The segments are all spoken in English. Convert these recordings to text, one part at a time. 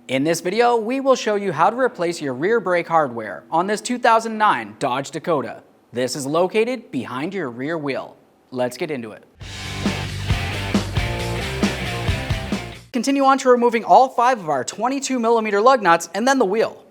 In this video, we will show you how to replace your rear brake hardware on this 2009 Dodge Dakota. This is located behind your rear wheel. Let's get into it. Continue on to removing all 5 of our 22mm lug nuts and then the wheel.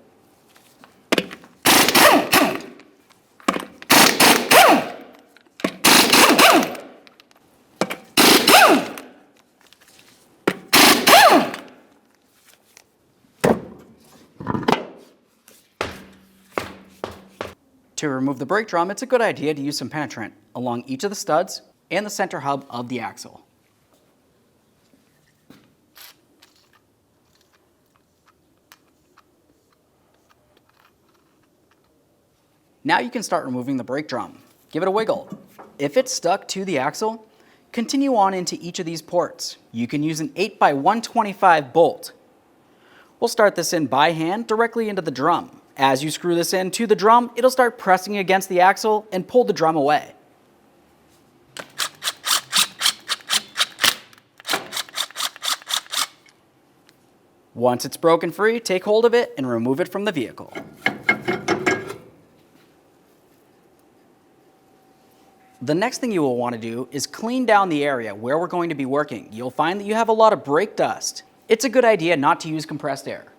To remove the brake drum, it's a good idea to use some penetrant along each of the studs and the center hub of the axle. Now you can start removing the brake drum. Give it a wiggle. If it's stuck to the axle, continue on into each of these ports. You can use an 8x125 bolt. We'll start this in by hand directly into the drum. As you screw this into the drum, it'll start pressing against the axle and pull the drum away. Once it's broken free, take hold of it and remove it from the vehicle. The next thing you will want to do is clean down the area where we're going to be working. You'll find that you have a lot of brake dust. It's a good idea not to use compressed air.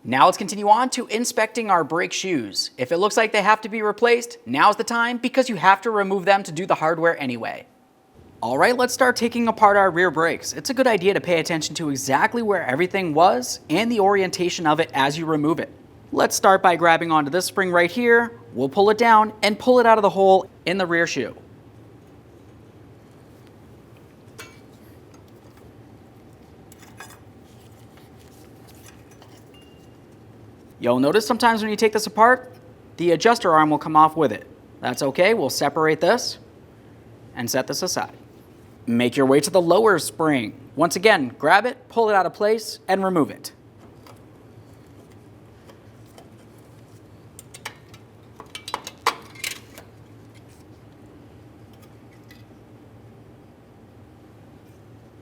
Now let's continue on to inspecting our brake shoes. If it looks like they have to be replaced, now's the time because you have to remove them to do the hardware anyway. All right, let's start taking apart our rear brakes. It's a good idea to pay attention to exactly where everything was and the orientation of it as you remove it. Let's start by grabbing onto this spring right here. We'll pull it down and pull it out of the hole in the rear shoe. You'll notice sometimes when you take this apart, the adjuster arm will come off with it. That's okay, we'll separate this and set this aside. Make your way to the lower spring. Once again, grab it, pull it out of place, and remove it.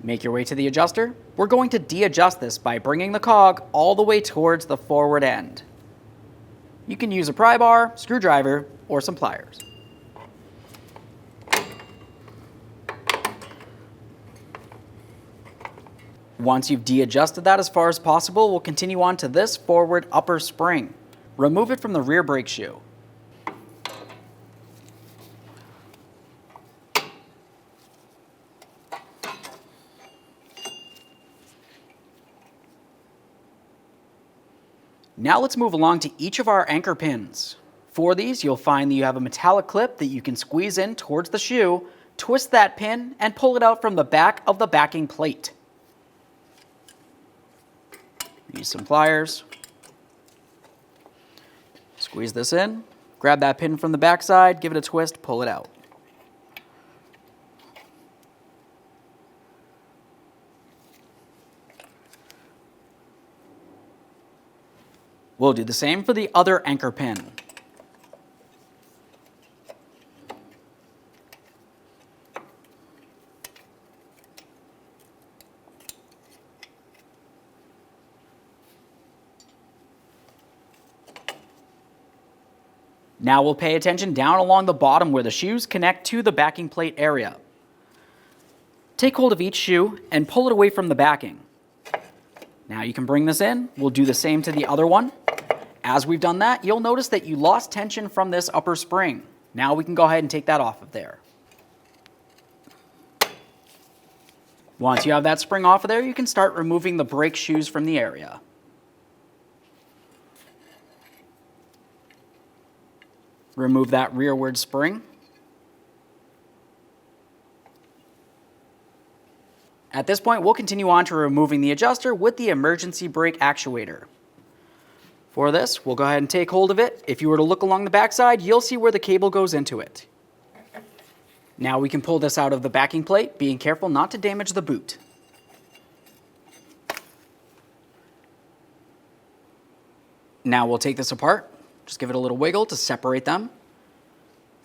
Make your way to the adjuster. We're going to de-adjust this by bringing the cog all the way towards the forward end. You can use a pry bar, screwdriver, or some pliers. Once you've de-adjusted that as far as possible, we'll continue on to this forward upper spring. Remove it from the rear brake shoe. Now let's move along to each of our anchor pins. For these, you'll find that you have a metallic clip that you can squeeze in towards the shoe, twist that pin, and pull it out from the back of the backing plate. Use some pliers. Squeeze this in, grab that pin from the back side, give it a twist, pull it out. We'll do the same for the other anchor pin. Now we'll pay attention down along the bottom where the shoes connect to the backing plate area. Take hold of each shoe and pull it away from the backing. Now you can bring this in. We'll do the same to the other one. As we've done that, you'll notice that you lost tension from this upper spring. Now we can go ahead and take that off of there. Once you have that spring off of there, you can start removing the brake shoes from the area. Remove that rearward spring. At this point, we'll continue on to removing the adjuster with the emergency brake actuator. For this, we'll go ahead and take hold of it. If you were to look along the backside, you'll see where the cable goes into it. Now we can pull this out of the backing plate, being careful not to damage the boot. Now we'll take this apart, just give it a little wiggle to separate them.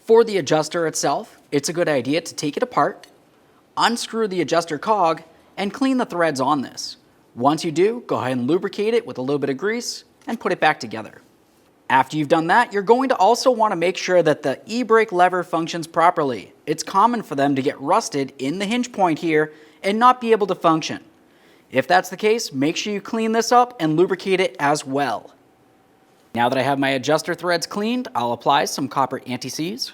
For the adjuster itself, it's a good idea to take it apart, unscrew the adjuster cog, and clean the threads on this. Once you do, go ahead and lubricate it with a little bit of grease and put it back together. After you've done that, you're going to also want to make sure that the EBrake lever functions properly. It's common for them to get rusted in the hinge point here and not be able to function. If that's the case, make sure you clean this up and lubricate it as well. Now that I have my adjuster threads cleaned, I'll apply some copper anti-seize.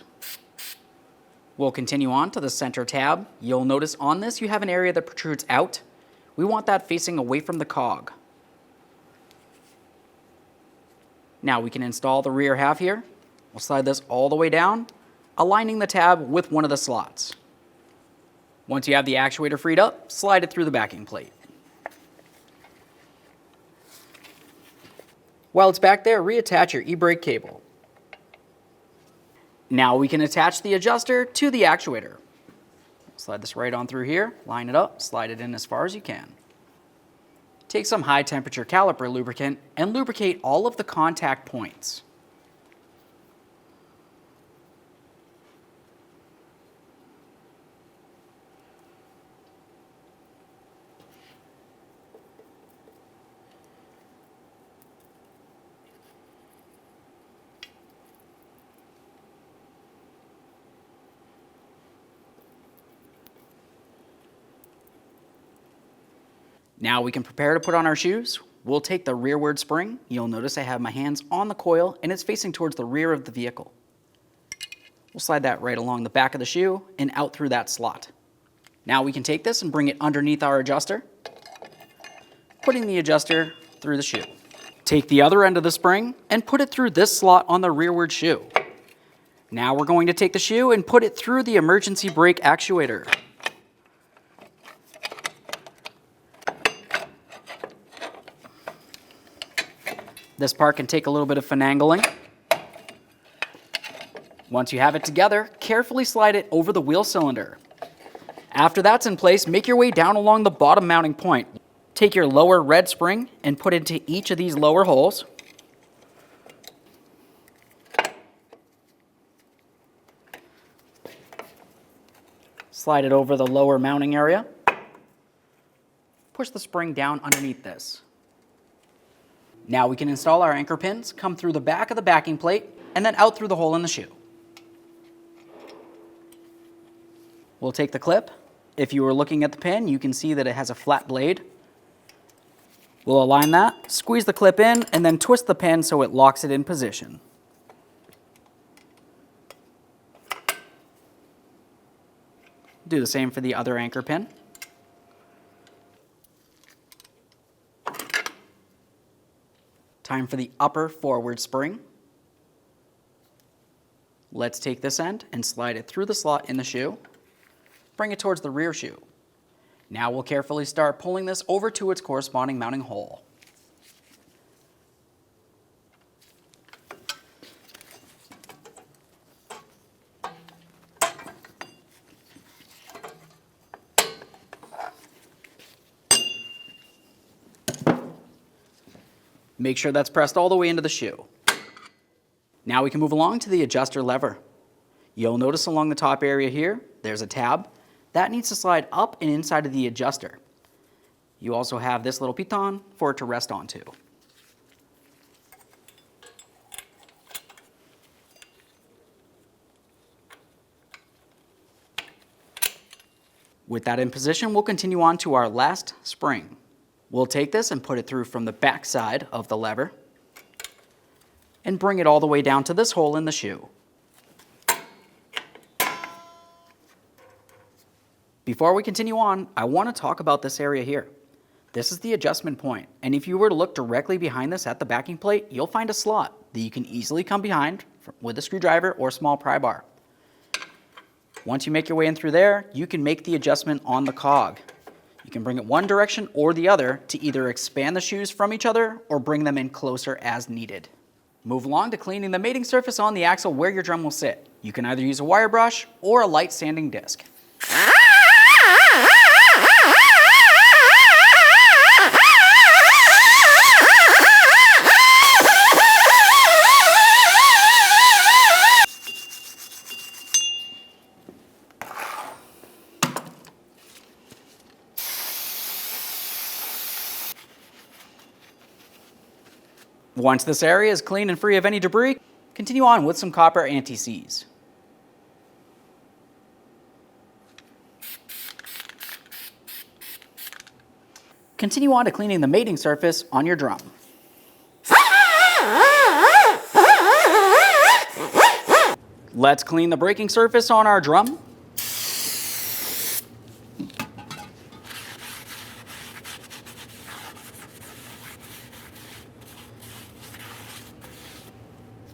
We'll continue on to the center tab. You'll notice on this you have an area that protrudes out. We want that facing away from the cog. Now we can install the rear half here. We'll slide this all the way down, aligning the tab with one of the slots. Once you have the actuator freed up, slide it through the backing plate. While it's back there, reattach your EBrake cable. Now we can attach the adjuster to the actuator. Slide this right on through here, line it up, slide it in as far as you can. Take some high temperature caliper lubricant and lubricate all of the contact points. Now we can prepare to put on our shoes. We'll take the rearward spring. You'll notice I have my hands on the coil and it's facing towards the rear of the vehicle. We'll slide that right along the back of the shoe and out through that slot. Now we can take this and bring it underneath our adjuster, putting the adjuster through the shoe. Take the other end of the spring and put it through this slot on the rearward shoe. Now we're going to take the shoe and put it through the emergency brake actuator. This part can take a little bit of finagling. Once you have it together, carefully slide it over the wheel cylinder. After that's in place, make your way down along the bottom mounting point. Take your lower red spring and put it into each of these lower holes. Slide it over the lower mounting area. Push the spring down underneath this. Now we can install our anchor pins, come through the back of the backing plate, and then out through the hole in the shoe. We'll take the clip. If you were looking at the pin, you can see that it has a flat blade. We'll align that, squeeze the clip in, and then twist the pin so it locks it in position. Do the same for the other anchor pin. Time for the upper forward spring. Let's take this end and slide it through the slot in the shoe. Bring it towards the rear shoe. Now we'll carefully start pulling this over to its corresponding mounting hole. Make sure that's pressed all the way into the shoe. Now we can move along to the adjuster lever. You'll notice along the top area here, there's a tab. That needs to slide up and inside of the adjuster. You also have this little piton for it to rest onto. With that in position, we'll continue on to our last spring. We'll take this and put it through from the back side of the lever and bring it all the way down to this hole in the shoe. Before we continue on, I want to talk about this area here. This is the adjustment point, and if you were to look directly behind this at the backing plate, you'll find a slot that you can easily come behind with a screwdriver or small pry bar. Once you make your way in through there, you can make the adjustment on the cog. You can bring it one direction or the other to either expand the shoes from each other or bring them in closer as needed. Move along to cleaning the mating surface on the axle where your drum will sit. You can either use a wire brush or a light sanding disc. Once this area is clean and free of any debris, continue on with some copper anti-seize. Continue on to cleaning the mating surface on your drum. Let's clean the braking surface on our drum.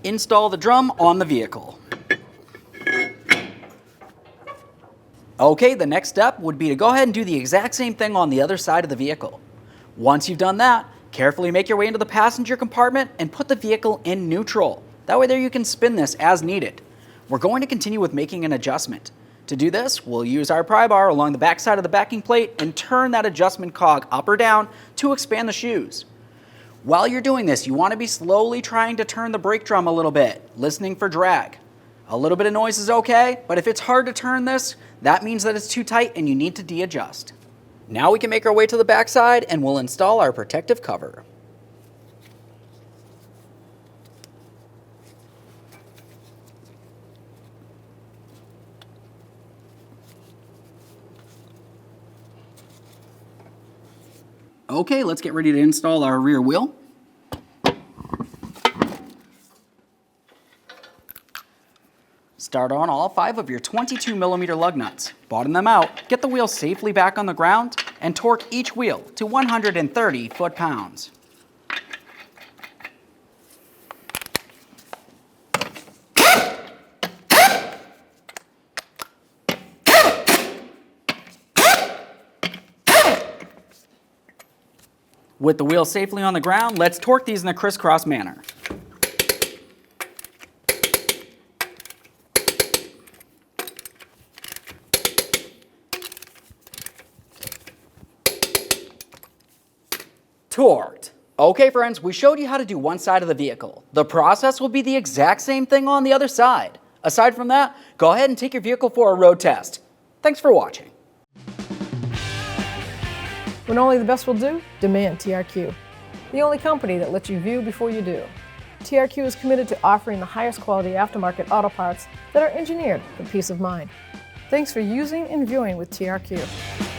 Install the drum on the vehicle. Okay, the next step would be to go ahead and do the exact same thing on the other side of the vehicle. Once you've done that, carefully make your way into the passenger compartment and put the vehicle in neutral. That way there you can spin this as needed. We're going to continue with making an adjustment. To do this, we'll use our pry bar along the back side of the backing plate and turn that adjustment cog up or down to expand the shoes. While you're doing this, you want to be slowly trying to turn the brake drum a little bit, listening for drag. A little bit of noise is okay, but if it's hard to turn this, that means that it's too tight and you need to de-adjust. Now we can make our way to the back side and we'll install our protective cover. Okay, let's get ready to install our rear wheel. Start on all 5 of your 22mm lug nuts. Bottom them out, get the wheel safely back on the ground, and torque each wheel to 130 foot-pounds. With the wheel safely on the ground, let's torque these in a crisscross manner. Torqued. Okay friends, we showed you how to do one side of the vehicle. The process will be the exact same thing on the other side. Aside from that, go ahead and take your vehicle for a road test. Thanks for watching. When only the best will do, demand TRQ. The only company that lets you view before you do. TRQ is committed to offering the highest quality aftermarket auto parts that are engineered for peace of mind. Thanks for using and viewing with TRQ.